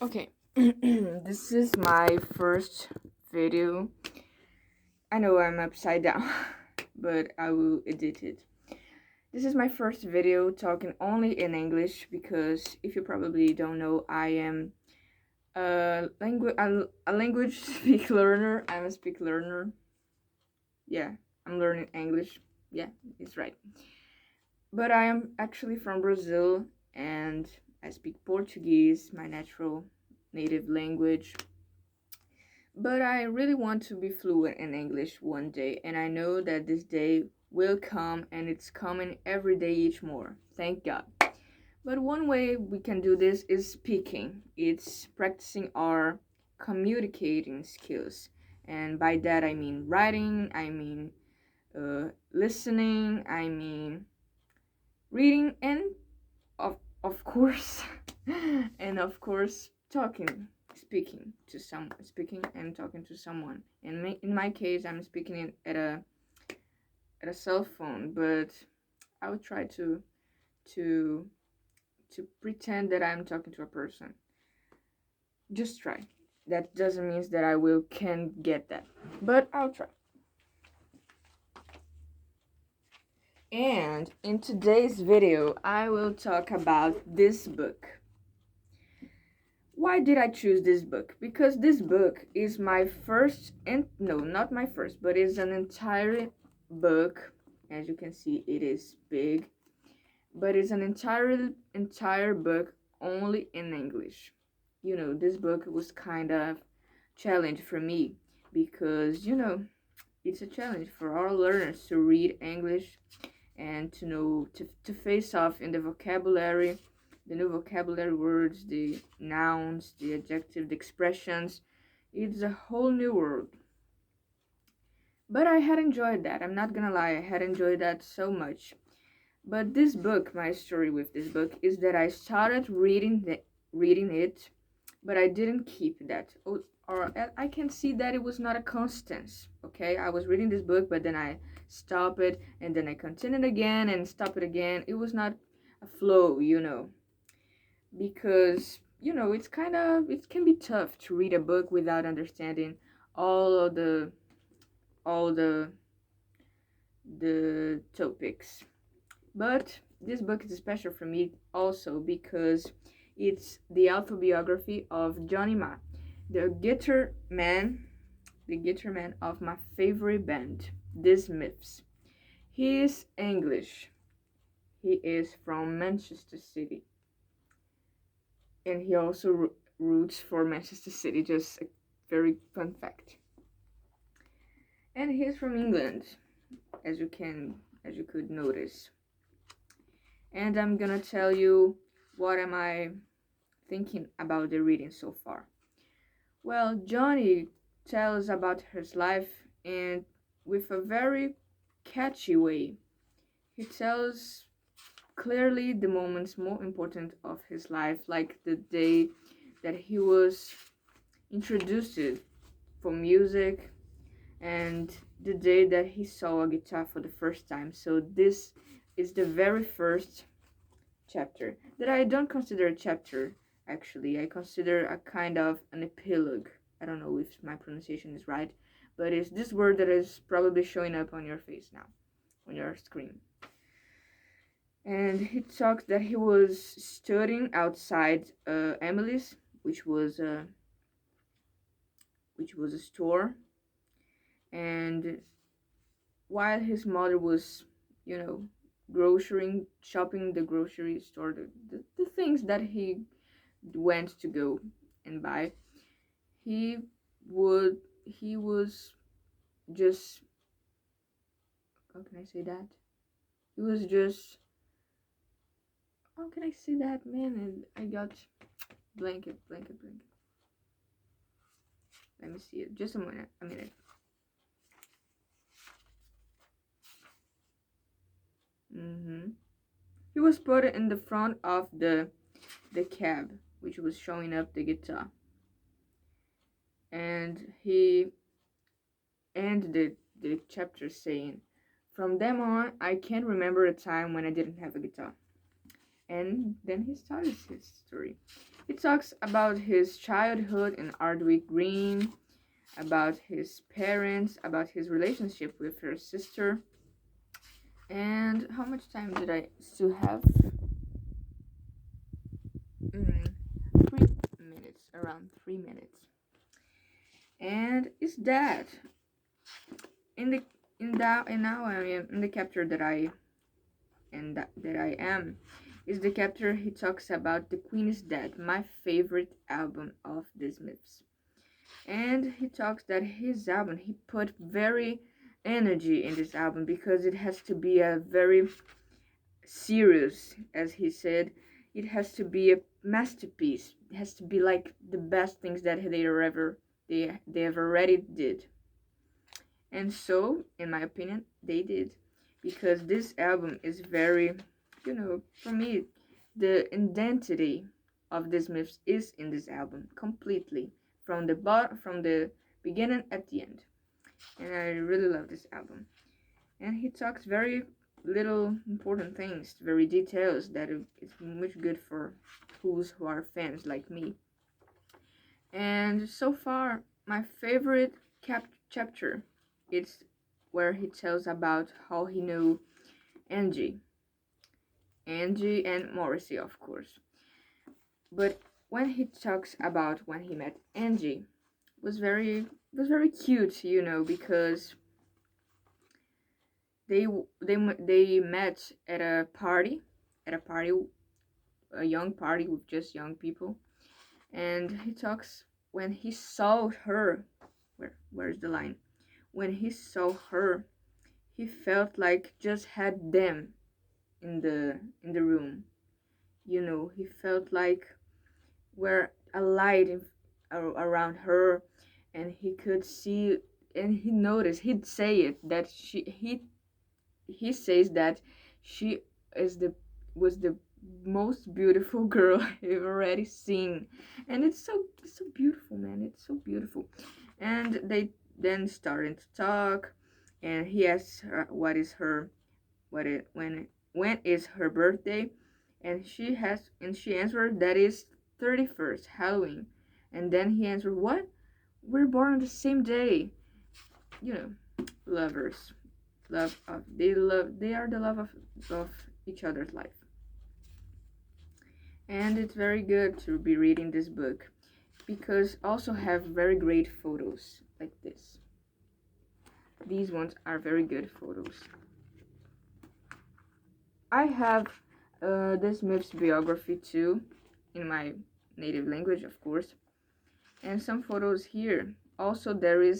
Okay, this is my first video. I know I'm upside down, but I will edit it. This is my first video talking only in English because if you probably don't know, I am a language speak learner. I'm a speak learner. Yeah, I'm learning English. Yeah, it's right. But I am actually from Brazil and I speak Portuguese, my natural native language. But I really want to be fluent in English one day, and I know that this day will come, and it's coming every day each more. Thank God. But one way we can do this is speaking. It's practicing our communicating skills. And by that I mean writing, I mean listening, I mean reading, and of course and of course speaking and talking to someone. In my case, I'm speaking at a cell phone, but I would try to to pretend that I'm talking to a person. Just try. That doesn't mean that I will can get that, but I'll try. And in today's video I will talk about this book. Why did I choose this book? Because this book is my first, and no, not my first, but it's an entire book. As you can see, it is big, but it's an entire book only in English. This book was kind of challenge for me because it's a challenge for our learners to read English and to know to face off in the vocabulary, the new vocabulary words, the nouns, the adjective, the expressions. It's a whole new world. But I had enjoyed that. I'm not gonna lie, I had enjoyed that so much. But this book, my story with this book is that I started reading it, but I didn't keep that. Or I can see that it was not a constance. Okay, I was reading this book, but then I stopped it, and then I continued again and stopped it again. It was not a flow, because it can be tough to read a book without understanding all of the topics. But this book is special for me also because it's the autobiography of Johnny Marr, the guitar man of my favorite band, The Smiths. He is English. He is from Manchester City, and he also roots for Manchester City. Just a very fun fact. And he's from England, as you could notice. And I'm gonna tell you what am I thinking about the reading so far. Well, Johnny tells about his life and with a very catchy way. He tells clearly the moments more important of his life, like the day that he was introduced for music and the day that he saw a guitar for the first time. So this is the very first chapter that I don't consider a chapter. Actually, I consider a kind of an epilogue. I don't know if my pronunciation is right, but it's this word that is probably showing up on your face now, on your screen. And he talks that he was studying outside Emily's, which was a store, and while his mother was, you know, shopping the grocery store, the things that he went to go and buy, he he was just, how can I say that? He was just, how can I say that, man? And I got blanket. Let me see it. Just a minute. He was put in the front of the cab, which was showing up the guitar, and he ended the chapter saying, "From then on, I can't remember a time when I didn't have a guitar." And then he starts his story. He talks about his childhood in Ardwick Green, about his parents, about his relationship with her sister. And how much time did I still have? 3 minutes, around 3 minutes. And is that in the in now I am in the chapter that I am is the chapter he talks about The Queen is Dead, my favorite album of the Smiths. And he talks that his album, he put very energy in this album because it has to be a very serious, as he said. It has to be a masterpiece. It has to be like the best things that they ever already did. And so, in my opinion, they did, because this album is very, for me, the identity of the Smiths is in this album completely, from the beginning at the end. And I really love this album. And he talks very little important things, very details that is much good for who are fans like me. And so far, my favorite chapter, it's where he tells about how he knew Angie and Morrissey, of course. But when he talks about when he met Angie, was very cute, because they met at a party, a young party with just young people, and he talks when he saw her. Where's the line? When he saw her, he felt like just had them in the room. He felt like were a light around her, and he could see, and he noticed. He'd say it that he says that she was the most beautiful girl I've already seen, and it's so beautiful, man. It's so beautiful. And they then started to talk, and he asks her when is her birthday, and she answered that is 31st, Halloween. And then he answered, what? We're born on the same day. Lovers. They are the love of each other's life. And it's very good to be reading this book, because also have very great photos like this. These ones are very good photos. I have the Smiths biography too, in my native language, of course, and some photos here. Also, there is